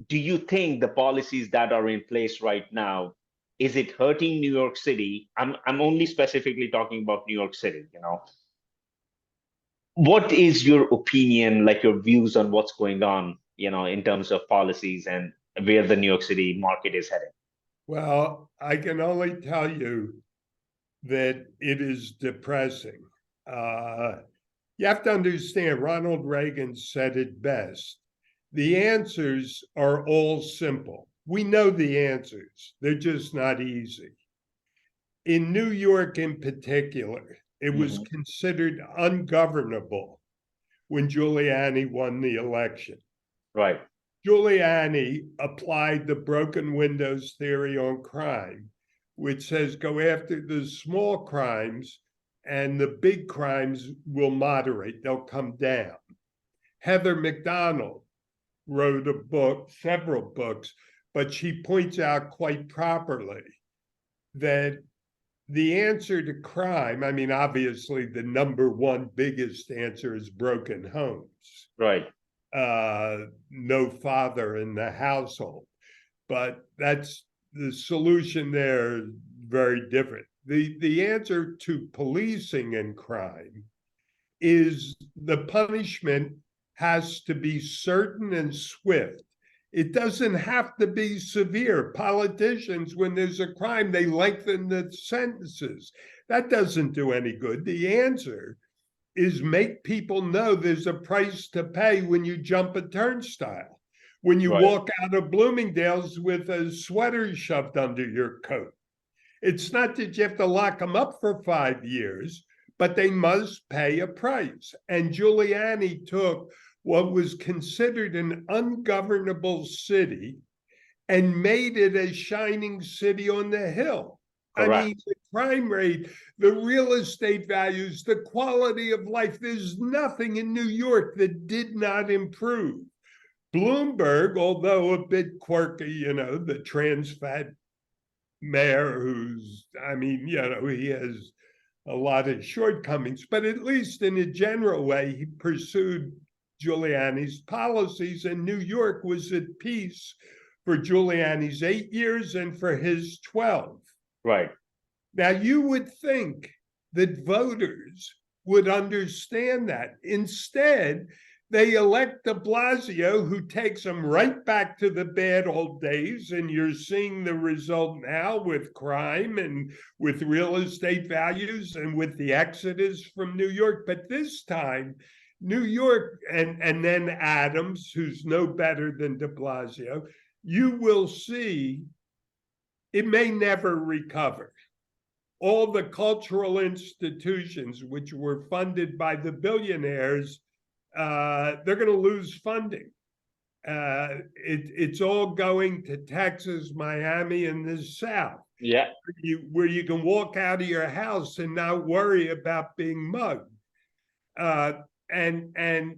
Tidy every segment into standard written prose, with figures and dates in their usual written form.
do you think the policies that are in place right now, is it hurting New York City? I'm only specifically talking about New York City, you know. What is your opinion, like your views on what's going on, you know, in terms of policies and where the New York City market is heading? Well, I can only tell you that it is depressing. You have to understand, Ronald Reagan said it best. The answers are all simple. We know the answers. They're just not easy. In New York in particular, it was considered ungovernable when Giuliani won the election. Right. Giuliani applied the broken windows theory on crime, which says go after the small crimes and the big crimes will moderate, they'll come down. Heather McDonald wrote a book, several books, but she points out quite properly that the answer to crime, I mean, obviously the number one biggest answer is broken homes. Right. No father in the household, but that's the solution there is very different. The answer to policing and crime is the punishment has to be certain and swift. It doesn't have to be severe. Politicians, when there's a crime, they lengthen the sentences. That doesn't do any good. The answer is make people know there's a price to pay when you jump a turnstile, when you walk out of Bloomingdale's with a sweater shoved under your coat. It's not that you have to lock them up for 5 years, but they must pay a price. And Giuliani took what was considered an ungovernable city and made it a shining city on the hill. Correct. I mean, the crime rate, the real estate values, the quality of life, there's nothing in New York that did not improve. Bloomberg, although a bit quirky, you know, the trans fat mayor who's, I mean, you know, he has a lot of shortcomings, but at least in a general way, he pursued Giuliani's policies, and New York was at peace for Giuliani's 8 years and for his 12. Right. Now, you would think that voters would understand that. Instead, they elect de Blasio, who takes them right back to the bad old days, and you're seeing the result now with crime and with real estate values and with the exodus from New York. But this time, New York, and then Adams, who's no better than de Blasio, you will see it may never recover. All the cultural institutions which were funded by the billionaires, they're going to lose funding. It's all going to Texas, Miami, and the South. Yeah. Where you can walk out of your house and not worry about being mugged. And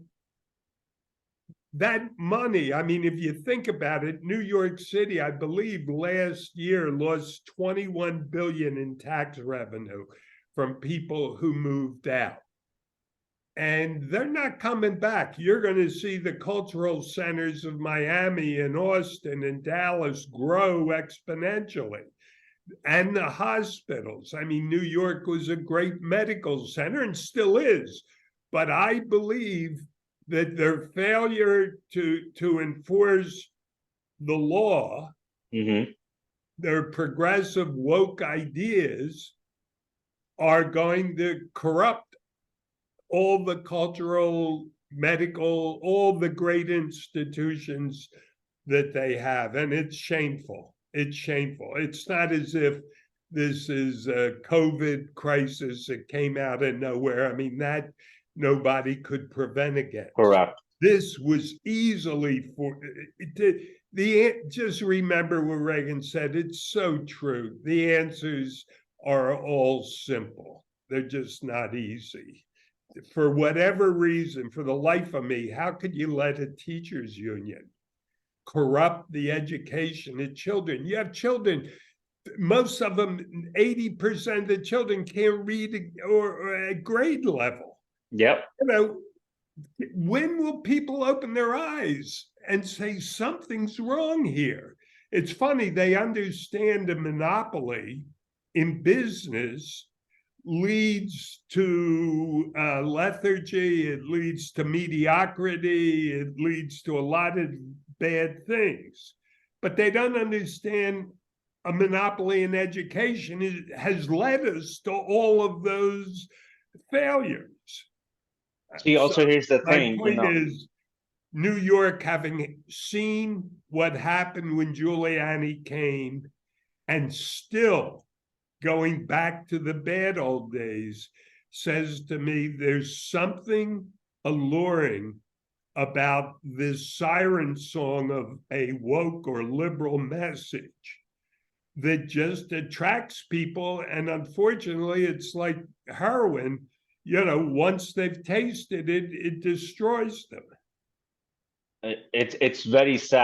that money, I mean, if you think about it, New York City, I believe last year lost $21 billion in tax revenue from people who moved out. And they're not coming back. You're going to see the cultural centers of Miami and Austin and Dallas grow exponentially. And the hospitals. I mean, New York was a great medical center and still is. But I believe that their failure to enforce the law, their progressive woke ideas are going to corrupt all the cultural, medical, all the great institutions that they have. And it's shameful. It's shameful. It's not as if this is a COVID crisis that came out of nowhere. I mean, that nobody could prevent against. Correct. This was easily just remember what Reagan said. It's so true. The answers are all simple. They're just not easy. For whatever reason, for the life of me, how could you let a teachers union corrupt the education of children? You have children, most of them, 80% of the children can't read or at grade level. Yep. You know, when will people open their eyes and say something's wrong here. It's funny, they understand a monopoly in business leads to lethargy, it leads to mediocrity, it leads to a lot of bad things. But they don't understand a monopoly in education has led us to all of those failures. See, also here's the My thing, point is, New York, having seen what happened when Giuliani came, and still going back to the bad old days, says to me there's something alluring about this siren song of a woke or liberal message that just attracts people. And unfortunately, it's like heroin, once they've tasted it, it destroys them. It's very sad.